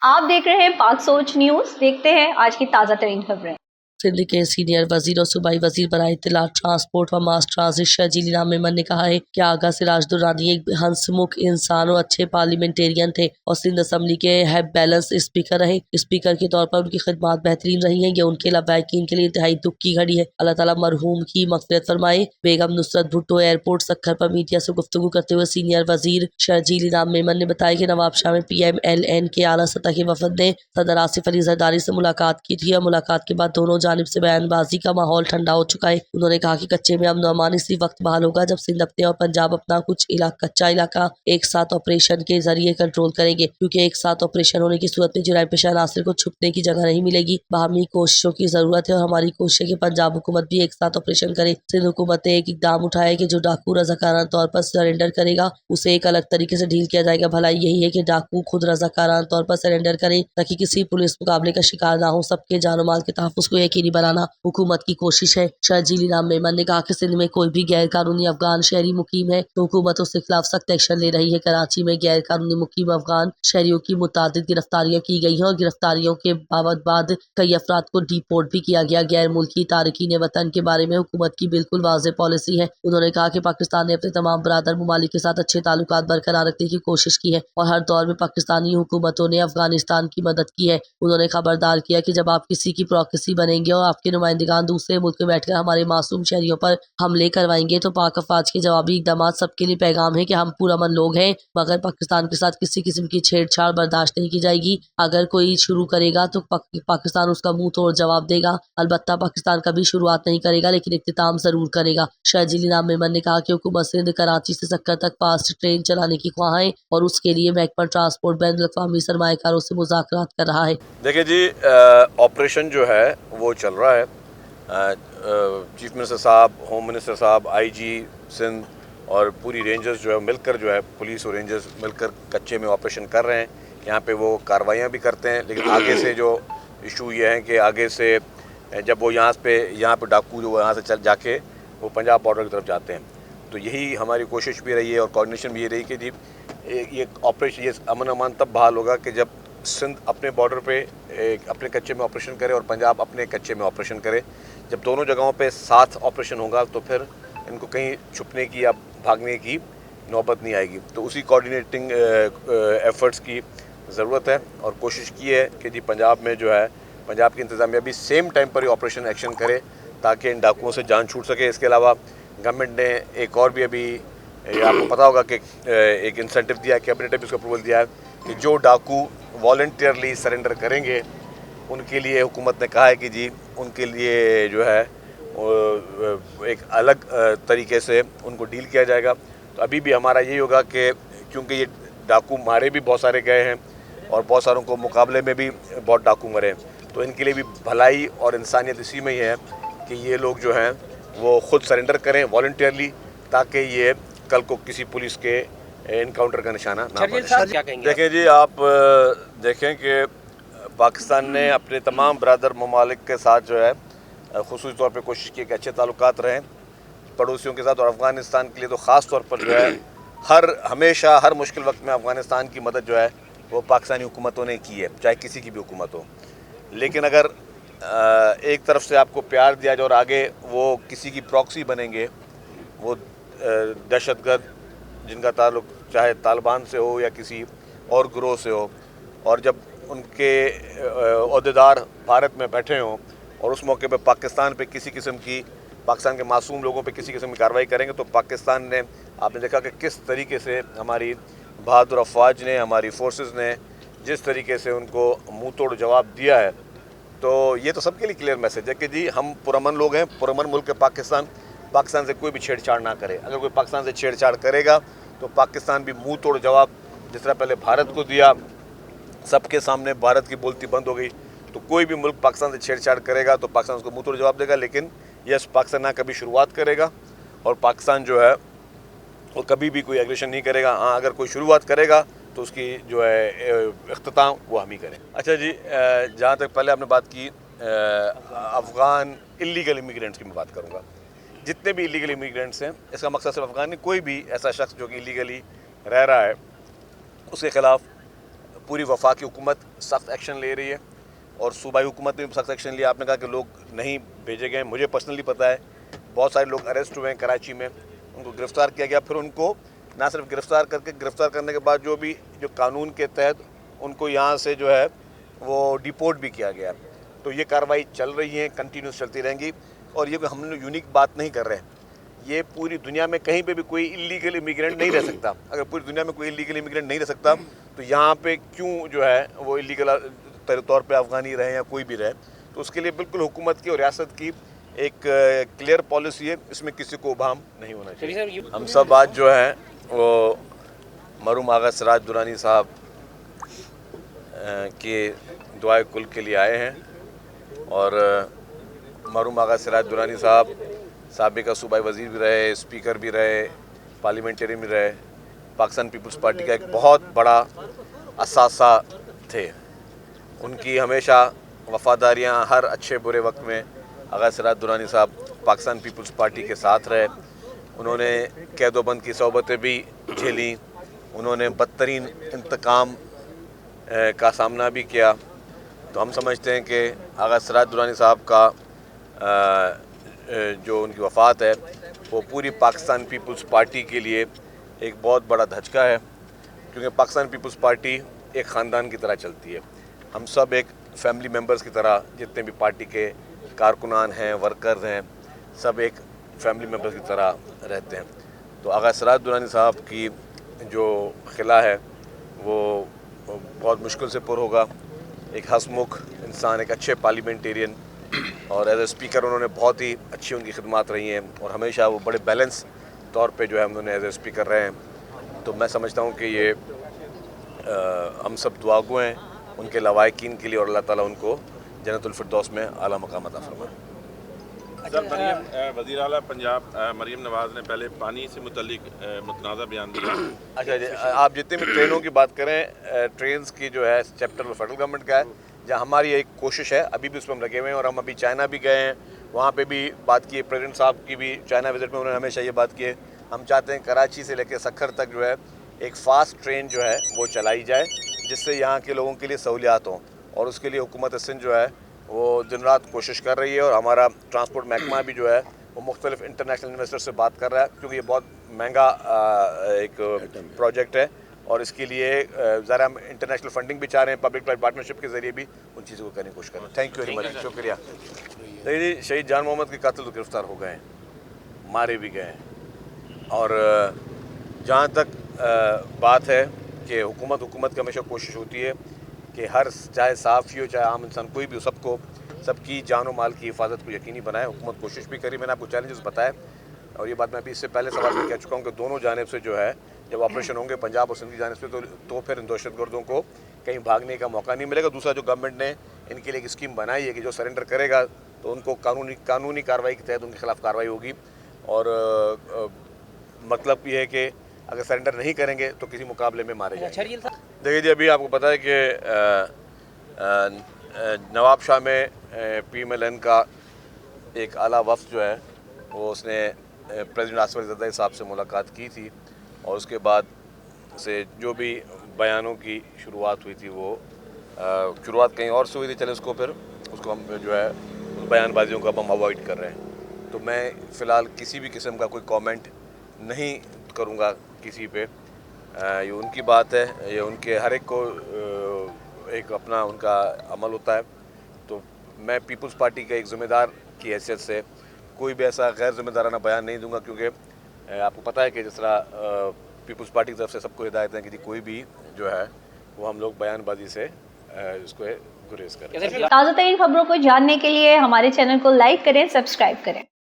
आप देख रहे हैं पाक सोच न्यूज। देखते हैं आज की ताजा तरीन खबरें। सिंध के सीनियर वजीर और सूबाई वजीर बराए इत्तलात ट्रांसपोर्ट व मास ट्रांजिट शर्जील इनाम मेमन ने कहा है कि आगा सिराज दुरानी एक हंसमुख इंसान और अच्छे पार्लियामेंटेरियन थे और सिंध असम्बली के हैव बैलेंस स्पीकर रहे। स्पीकर के तौर पर उनकी खिदमत बेहतरीन रही है। ये उनके लवाकिन के लिए इंतहाई दुख की घड़ी है। अल्लाह ताला मरहूम की मग़फ़िरत फरमाए। बेगम नुसरत भुट्टो एयरपोर्ट सक्खर पर मीडिया से गुफ्तगू करते हुए सीनियर वजीर शर्जील इनाम मेमन ने बताया कि नवाबशाह में PMLN के आला सतह के वफद ने सदर आसिफ अली जरदारी से मुलाकात की थी और मुलाकात के बाद दोनों जानिब से बयानबाजी का माहौल ठंडा हो चुका है। उन्होंने कहा कि कच्चे में अमन अमान इसी वक्त बहाल होगा जब सिंध अपने और पंजाब अपना कुछ कच्चा इलाका एक साथ ऑपरेशन के जरिए कंट्रोल करेंगे, क्योंकि एक साथ ऑपरेशन होने की सूरत में जुराइम पेशा नासिर को छुपने की जगह नहीं मिलेगी। बाहमी कोशिशों की जरूरत है और हमारी कोशिश है कि पंजाब हुकूमत भी एक साथ ऑपरेशन करे। सिंध हुकूमत ने एक इकदाम उठाया कि जो डाकू रजाकाराना तौर पर सरेंडर करेगा उसे एक अलग तरीके से डील किया जाएगा। भलाई यही है कि डाकू खुद रजाकाराना तौर पर सरेंडर करे ताकि किसी पुलिस मुकाबले का शिकार ना हो। सबके जान माल के तहफ़्फ़ुज़ को यकीनी बनाना हुकूमत की कोशिश है। शर्जील इनाम मेमन ने कहा कि सिंध में कोई भी गैर कानूनी अफगान शहरी मुकीम है तो हुकूमत उसके खिलाफ सख्त एक्शन ले रही है। कराची में गैर कानूनी मुकीम अफगान शहरियों की मुतादिद गिरफ्तारियां की गई हैं और गिरफ्तारियों के बाद कई अफराद को डिपोर्ट भी किया गया। गैर मुल्की तारकीन वतन के बारे में हुकूमत की बिल्कुल वाज़ेह पॉलिसी है। उन्होंने कहा कि पाकिस्तान ने अपने तमाम बरादर ममालिक के साथ अच्छे ताल्लुकात बरकरार रखने की कोशिश की है और हर दौर में पाकिस्तानी हुकूमतों ने अफगानिस्तान की मदद की है। उन्होंने खबरदार किया कि जब आप किसी की प्रॉक्सी बनेंगे और आपके नुमाइंदगान दूसरे मुल्क में बैठकर हमारे मासूम शहरियों पर हमले करवाएंगे तो पाक अफवाज के जवाबी इकदाम सबके लिए पैगाम है कि हम पुरअमन लोग हैं, मगर पाकिस्तान के साथ किसी किस्म की छेड़छाड़ बर्दाश्त नहीं की जाएगी। अगर कोई शुरू करेगा तो पाकिस्तान उसका मुंह तोड़ जवाब देगा। अलबत्ता पाकिस्तान कभी शुरुआत नहीं करेगा लेकिन इख्तिताम जरूर करेगा। शर्जील इनाम मेमन ने कहा कि हुकूमत सिंध कराची से सक्कर तक फास्ट ट्रेन चलाने की ख्वाह है और उसके लिए महकमा ट्रांसपोर्ट बैनुल अक़वामी सरमाएकारों से मुज़ाकरात कर रहा है। देखिए जी, ऑपरेशन जो है वो चल रहा है। चीफ मिनिस्टर साहब, होम मिनिस्टर साहब, IG सिंध और पूरी रेंजर्स जो है मिलकर जो है पुलिस और रेंजर्स मिलकर कच्चे में ऑपरेशन कर रहे हैं। यहाँ पे वो कार्रवाइयाँ भी करते हैं, लेकिन आगे से जो इशू ये है कि आगे से जब वो यहाँ पे डाकू जो यहाँ से चल जाके वो पंजाब बॉर्डर की तरफ जाते हैं, तो यही हमारी कोशिश भी रही है और कोऑर्डिनेशन भी ये रही कि जी ये ऑपरेशन, ये अमन अमान तब बहाल होगा कि जब सिंध अपने बॉर्डर पे अपने कच्चे में ऑपरेशन करे और पंजाब अपने कच्चे में ऑपरेशन करे। जब दोनों जगहों पे साथ ऑपरेशन होगा तो फिर इनको कहीं छुपने की या भागने की नौबत नहीं आएगी। तो उसी कोऑर्डिनेटिंग एफर्ट्स की ज़रूरत है और कोशिश की है कि जी पंजाब में जो है पंजाब की इंतज़ामिया भी सेम टाइम पर ही ऑपरेशन एक्शन करे ताकि इन डाकुओं से जान छूट सके। इसके अलावा गवर्नमेंट ने एक और भी अभी आपको पता होगा कि एक इंसेंटिव दिया है, कैबिनेट ने भी उसका अप्रूवल दिया है कि जो डाकू वॉलंटियरली सरेंडर करेंगे उनके लिए हुकूमत ने कहा है कि जी उनके लिए जो है एक अलग तरीके से उनको डील किया जाएगा। तो अभी भी हमारा यही होगा कि क्योंकि ये डाकू मारे भी बहुत सारे गए हैं और बहुत सारों को मुकाबले में भी बहुत डाकू मरे, तो इनके लिए भी भलाई और इंसानियत इसी में ही है कि ये लोग जो हैं वो ख़ुद सरेंडर करें वॉलंटियरली, ताकि ये कल को किसी पुलिस के इनकाउंटर का निशाना ना बने। देखें जी, आप देखें कि पाकिस्तान ने अपने तमाम बरादर ममालिक के साथ जो है ख़ुसूसी तौर पे कोशिश की कि अच्छे ताल्लुकात रहें पड़ोसियों के साथ, और अफ़गानिस्तान के लिए तो ख़ास तौर पर जो है हमेशा हर मुश्किल वक्त में अफ़गानिस्तान की मदद जो है वो पाकिस्तानी हुकूमतों ने की है, चाहे किसी की भी हुकूमत हो। लेकिन अगर एक तरफ से आपको प्यार दिया जाए और आगे वो किसी की प्रॉक्सी बनेंगे, वो दहशतगर्द जिनका ताल्लुक चाहे तालिबान से हो या किसी और ग्रोह से हो, और जब उनके ओहदेदार भारत में बैठे हों और उस मौके पे पाकिस्तान पे किसी किस्म की, पाकिस्तान के मासूम लोगों पे किसी किस्म की कार्रवाई करेंगे, तो पाकिस्तान ने, आपने देखा कि किस तरीके से हमारी बहादुर अफवाज ने, हमारी फोर्सेस ने जिस तरीके से उनको मुंह तोड़ जवाब दिया है। तो ये तो सबके लिए क्लियर मैसेज है कि जी हम पुरअमन लोग हैं, पुरअमन मुल्क है पाकिस्तान से कोई भी छेड़छाड़ ना करे। अगर कोई पाकिस्तान से छेड़छाड़ करेगा तो पाकिस्तान भी मुंह तोड़ जवाब, जिस तरह पहले भारत को दिया, सबके सामने भारत की बोलती बंद हो गई, तो कोई भी मुल्क पाकिस्तान से छेड़छाड़ करेगा तो पाकिस्तान उसको मुंह तोड़ जवाब देगा। लेकिन यस, पाकिस्तान ना कभी शुरुआत करेगा और पाकिस्तान जो है वो कभी भी कोई एग्रेशन नहीं करेगा। हाँ, अगर कोई शुरुआत करेगा तो उसकी जो है इख्तिताम वो हम ही करें। अच्छा जी, जहाँ तक पहले आपने बात की अफ़गान इलीगल इमिग्रेंट्स की मैं बात करूँगा। जितने भी इलीगल इमिग्रेंट्स हैं, इसका मकसद सिर्फ अफ़गान नहीं, कोई भी ऐसा शख्स जो कि इलीगली रह रहा है उसके ख़िलाफ़ पूरी वफाकी हुकूमत सख्त एक्शन ले रही है और सूबाई हुकूमत ने भी सख्त एक्शन लिया। आपने कहा कि लोग नहीं भेजे गए, मुझे पर्सनली पता है बहुत सारे लोग अरेस्ट हुए हैं कराची में, उनको गिरफ़्तार किया गया, फिर उनको ना सिर्फ गिरफ़्तार करने के बाद जो कानून के तहत उनको यहाँ से जो है वो डिपोर्ट भी किया गया। तो ये कार्रवाई चल रही है, कंटिन्यूस चलती रहेंगी और ये हम लोग यूनिक बात नहीं कर रहे हैं, ये पूरी दुनिया में कहीं पे भी कोई इलीगल इमिग्रेंट नहीं रह सकता। अगर पूरी दुनिया में कोई इलीगल इमिग्रेंट नहीं रह सकता तो यहाँ पे क्यों जो है वो इलीगल तौर पे अफ़गानी रहे या कोई भी रहे। तो उसके लिए बिल्कुल हुकूमत की और रियासत की एक क्लियर पॉलिसी है, इसमें किसी को उबाम नहीं होना चाहिए। हम सब आज जो है वो मरहूम आगा सिराज दुरानी साहब के दुआए कुल के लिए आए हैं और मरहूम आगा सिराज दुरानी साहब साबिका सूबाई वज़ीर भी रहे, स्पीकर भी रहे, पार्लियामेंटेरियन भी रहे, पाकिस्तान पीपल्स पार्टी का एक बहुत बड़ा असासा थे। उनकी हमेशा वफ़ादारियाँ हर अच्छे बुरे वक्त में आगा सिराज दुरानी साहब पाकिस्तान पीपल्स पार्टी के साथ रहे। उन्होंने कैदोबंद की सोबतें भी झेली, उन्होंने बदतरीन इंतकाम का सामना भी किया। तो हम समझते हैं कि आगा सिराज दुरानी साहब का जो उनकी वफ़ात है वो पूरी पाकिस्तान पीपल्स पार्टी के लिए एक बहुत बड़ा धचका है, क्योंकि पाकिस्तान पीपल्स पार्टी एक ख़ानदान की तरह चलती है। हम सब एक फैमिली मेम्बर्स की तरह, जितने भी पार्टी के कारकुनान हैं, वर्कर्स हैं, सब एक फैमिली मेम्बर्स की तरह रहते हैं। तो आगा सिराज दुरानी साहब की जो खिला है वो बहुत मुश्किल से पुर होगा। एक हंसमुख इंसान, एक अच्छे पार्लियामेंटेरियन और एज ए स्पीकर उन्होंने बहुत ही अच्छी उनकी खिदमात रही हैं और हमेशा वो बड़े बैलेंस तौर पे जो है उन्होंने एज ए स्पीकर रहे हैं। तो मैं समझता हूँ कि ये हम सब दुआगो हैं उनके लवाकिन के लिए और अल्लाह ताला उनको जन्नतुल फिरदौस में आला मकाम अता फरमाए। मरीम वज़ीर आला पंजाब मरीम नवाज़ ने पहले पानी से मुतल्लिक मुतनाज़ा बयान दिया। अच्छा जी, आप जितने भी ट्रेनों की बात करें, ट्रेन्स की जो है चैप्टर फेडरल गवर्नमेंट का है, जहाँ हमारी एक कोशिश है, अभी भी उस पर हम लगे हुए हैं और हम अभी चाइना भी गए हैं, वहाँ पे भी बात की है। प्रेसिडेंट साहब की भी चाइना विजिट में उन्होंने हमेशा ये बात की है, हम चाहते हैं कराची से लेकर सक्खर तक जो है एक फ़ास्ट ट्रेन जो है वो चलाई जाए, जिससे यहाँ के लोगों के लिए सहूलियात हों और उसके लिए हुकूमत सिंध जो है वो दिन रात कोशिश कर रही है और हमारा ट्रांसपोर्ट महकमा भी जो है वो मुख्तलिफ इंटरनेशनल इन्वेस्टर से बात कर रहा है, क्योंकि ये बहुत महंगा एक प्रोजेक्ट है और इसके लिए ज़रा हम इंटरनेशनल फंडिंग भी चाह रहे हैं, पब्लिक प्राइवेट पार्टनरशिप के ज़रिए भी उन चीज़ों को करने की कोशिश कर रहे हैं। थैंक यू वेरी मच, शुक्रिया। देखिए जी, शहीद जान मोहम्मद के कातिल तो गिरफ़्तार हो गए हैं, मारे भी गए हैं और जहाँ तक बात है कि हुकूमत की हमेशा कोशिश होती है कि हर चाहे साफ़ी हो चाहे आम इंसान कोई भी हो, सबकी जान और माल की हिफाजत को यकीनी बनाए। हुकूमत कोशिश भी करी, मैंने आपको चैलेंजेस बताए और ये बात मैं अभी इससे पहले सवाल में कह चुका हूँ कि दोनों जानिब से जो है जब ऑपरेशन होंगे पंजाब और सिंध की जानिब से तो फिर इन दहशतगर्दों को कहीं भागने का मौका नहीं मिलेगा। दूसरा, जो गवर्नमेंट ने इनके लिए एक स्कीम बनाई है कि जो सरेंडर करेगा तो उनको कानूनी कार्रवाई के तहत उनके खिलाफ कार्रवाई होगी और मतलब ये है कि अगर सरेंडर नहीं करेंगे तो किसी मुकाबले में मारे जाएंगे। देखिए जी, अभी आपको पता है कि नवाब शाह में PMLN का एक आला वफ्द जो है वो उसने प्रेसिडेंट आसिफ अली ज़रदारी साहब से मुलाकात की थी और उसके बाद से जो भी बयानों की शुरुआत हुई थी वो शुरुआत कहीं और से हुई थी, चले उसको हम जो है बयानबाजियों को अब हम अवॉइड कर रहे हैं। तो मैं फ़िलहाल किसी भी किस्म का कोई कमेंट नहीं करूँगा किसी पे। ये उनकी बात है, ये उनके हर एक को एक अपना उनका अमल होता है। तो मैं पीपल्स पार्टी के एक ज़िम्मेदार की हैसियत से कोई भी ऐसा गैर ज़िम्मेदाराना बयान नहीं दूंगा, क्योंकि आपको पता है कि जिस तरह पीपल्स पार्टी की तरफ से सबको हिदायत है कि कोई भी जो है वो हम लोग बयानबाजी से इसको गुरेज करें। ताज़ा तरीन खबरों को जानने के लिए हमारे चैनल को लाइक करें, सब्सक्राइब करें।